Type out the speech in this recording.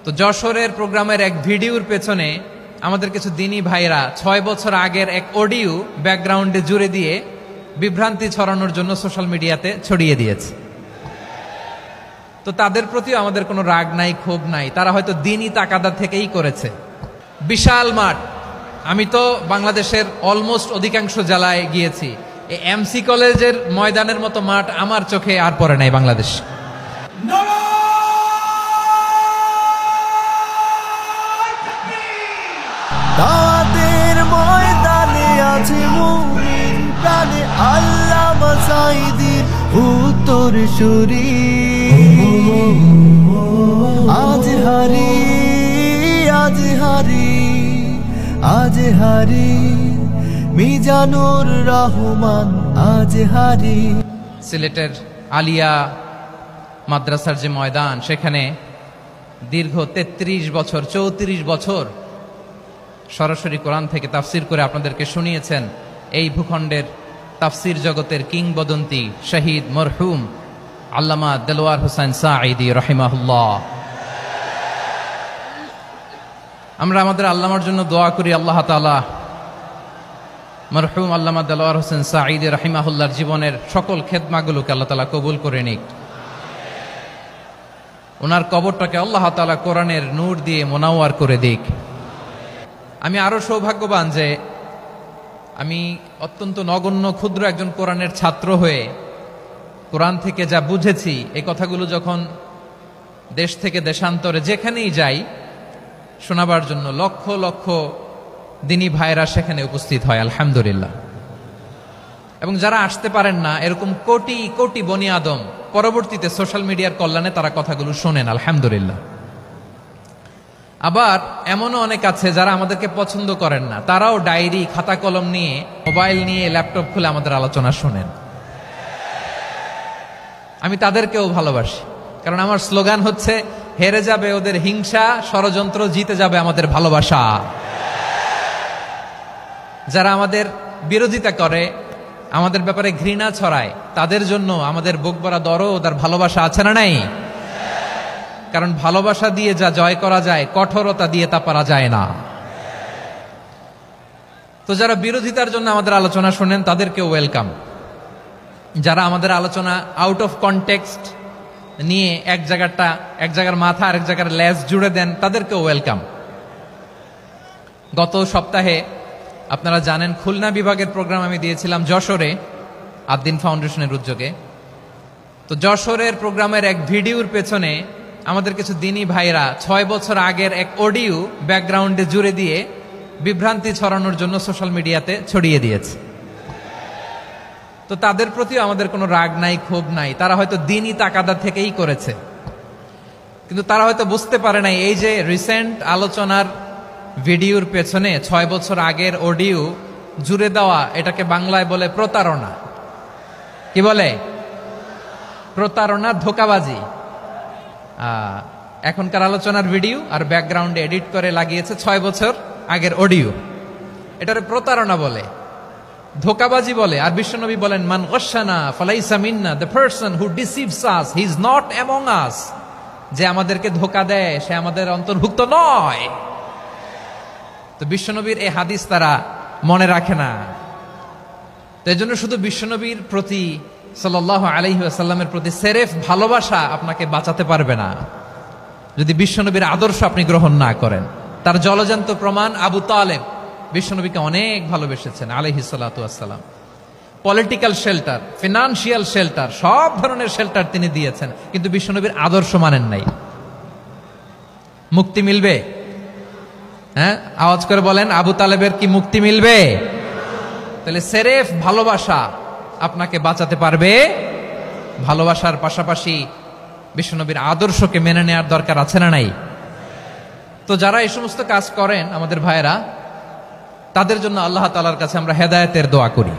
তো যশোরের প্রোগ্রামের এক ভিডিওর পেছনে আমাদের কিছু দিনী ভাইরা 6 বছর আগের এক অডিও ব্যাকগ্রাউন্ডে জুড়ে দিয়ে বিভ্রান্তি ছড়ানোর জন্য সোশ্যাল মিডিয়াতে ছড়িয়ে দিয়েছে। তো তাদের প্রতিও আমাদের কোনো রাগ নাই, ক্ষোভ নাই। তারা হয়তো দিনই তাকাদা থেকেই করেছে। বিশাল মাঠ, আমি তো বাংলাদেশের অলমোস্ট অধিকাংশ জেলায় গিয়েছি, এই এমসি কলেজের ময়দানের মতো মাঠ আমার চোখে আর পড়ে নাই বাংলাদেশ। দাওয়াতের ময়দানে আছে মুমিন প্রাণে আল্লামা সাঈদীর উত্তরসূরি। আজ হারি আজ হারি আজ হারি মিজানুর রহমান আজ হারি। সিলেটের আলিয়া মাদ্রাসার যে ময়দান, সেখানে দীর্ঘ 33 বছর 34 বছর সরাসরি কোরআন থেকে তাফসির করে আপনাদেরকে শুনিয়েছেন এই ভূখণ্ডের তাফসির জগতের কিংবদন্তি শহীদ মরহুম আল্লামা দেলোয়ার হোসেন সাঈদী রাহিমাহুল্লাহ। আমরা আমাদের আল্লামার জন্য দোয়া করি, আল্লাহ তাআলা মরহুম আল্লামা দেলোয়ার হোসেন সাঈদী রাহিমাহুল্লাহর জীবনের সকল খেদমাগুলোকে আল্লাহ তাআলা কবুল করে নিক। ওনার কবরটাকে আল্লাহ তাআলা কোরআনের নূর দিয়ে মোনাওয়ার করে দিক। আমি আরো সৌভাগ্যবান যে আমি অত্যন্ত নগণ্য ক্ষুদ্র একজন কোরআনের ছাত্র হয়ে কোরআন থেকে যা বুঝেছি, এই কথাগুলো যখন দেশ থেকে দেশান্তরে যেখানেই যাই শোনাবার জন্য লক্ষ লক্ষ দিনী ভাইরা সেখানে উপস্থিত হয়, আলহামদুলিল্লাহ। এবং যারা আসতে পারেন না, এরকম কোটি কোটি বনি আদম পরবর্তীতে সোশ্যাল মিডিয়ার কল্যাণে তারা কথাগুলো শোনেন, আলহামদুলিল্লাহ। আবার এমনও অনেক আছে যারা আমাদেরকে পছন্দ করেন না, তারাও ডায়েরি খাতা কলম নিয়ে, মোবাইল নিয়ে, ল্যাপটপ খুলে আমাদের আলোচনা শোনেন। আমি তাদেরকেও ভালোবাসি, কারণ আমার স্লোগান হচ্ছে হেরে যাবে ওদের হিংসা, ষড়যন্ত্র, জিতে যাবে আমাদের ভালোবাসা। যারা আমাদের বিরোধিতা করে, আমাদের ব্যাপারে ঘৃণা ছড়ায়, তাদের জন্য আমাদের বুক ভরা দরদ আর ভালোবাসা আছে না নাই? কারণ ভালোবাসা দিয়ে যা জয় করা যায়, কঠোরতা দিয়ে তা পারা যায় না। তো যারা বিরোধিতার জন্য আমাদের আলোচনা শোনেন তাদেরকে ওয়েলকাম। যারা আমাদের আলোচনা আউট অফ কনটেক্সট নিয়ে এক জায়গার মাথা আর এক জায়গার লেজ জুড়ে দেন, তাদেরকে ওয়েলকাম। গত সপ্তাহে আপনারা জানেন খুলনা বিভাগের প্রোগ্রাম আমি দিয়েছিলাম যশোরে আদ্দিন ফাউন্ডেশনের উদ্যোগে। তো যশোরের প্রোগ্রামের এক ভিডিওর পেছনে আমাদের কিছু দিনী ভাইরা 6 বছর আগের এক অডিও ব্যাকগ্রাউন্ডে জুড়ে দিয়ে বিভ্রান্তি ছড়ানোর জন্য সোশ্যাল মিডিয়াতে ছড়িয়ে দিয়েছে। তো তাদের প্রতিও আমাদের কোনো রাগ নাই, ক্ষোভ নাই। তারা হয়তো দিনই তাকাদা থেকেই করেছে, কিন্তু তারা হয়তো বুঝতে পারে নাই এই যে রিসেন্ট আলোচনার ভিডিওর পেছনে 6 বছর আগের অডিও জুড়ে দেওয়া, এটাকে বাংলায় বলে প্রতারণা। কি বলে? প্রতারণা, ধোঁকাবাজি। এখনকার আলোচনার ভিডিও আর ব্যাকগ্রাউন্ডে এডিট করে লাগিয়েছে 6 বছর আগের অডিও। এটারে প্রতারণা বলে, ধোঁকাবাজি বলে। আর বিশ্বনবী বলেন, মান গাশশানা ফালাইসা মিন্না, the person who deceives us he is not among us. যে আমাদেরকে ধোঁকা দেয় সে আমাদের অন্তর্ভুক্ত নয়। তো বিশ্বনবীর এই হাদিস তারা মনে রাখে না। তো এই জন্য শুধু বিশ্বনবীর প্রতি সাল্লাল্লাহু আলাইহি ওয়াসাল্লামের প্রতি সেরেফ ভালোবাসা আপনাকে বাঁচাতে পারবে না যদি বিশ্বনবীর আদর্শ আপনি গ্রহণ না করেন। তার জলজান্ত প্রমাণ, আবু তালেব বিশ্বনবীকে অনেক ভালোবেসেছেন আলাইহিস সালাতু ওয়াসসালাম। পলিটিক্যাল শেল্টার, ফিনান্সিয়াল শেল্টার, সব ধরনের শেল্টার তিনি দিয়েছেন, কিন্তু বিশ্বনবীর আদর্শ মানেন নাই। মুক্তি মিলবে? হ্যাঁ, আওয়াজ করে বলেন, আবু তালেবের কি মুক্তি মিলবে? তাহলে সেরেফ ভালোবাসা আপনাকে বাঁচাতে পারবে। ভালোবাসার পাশাপাশি বিশ্বনবীর আদর্শকে মেনে নেওয়ার দরকার আছে না নাই? তো যারা এই সমস্ত কাজ করেন আমাদের ভাইয়েরা, তাদের জন্য আল্লাহ তাআলার কাছে আমরা হেদায়েতের দোয়া করি।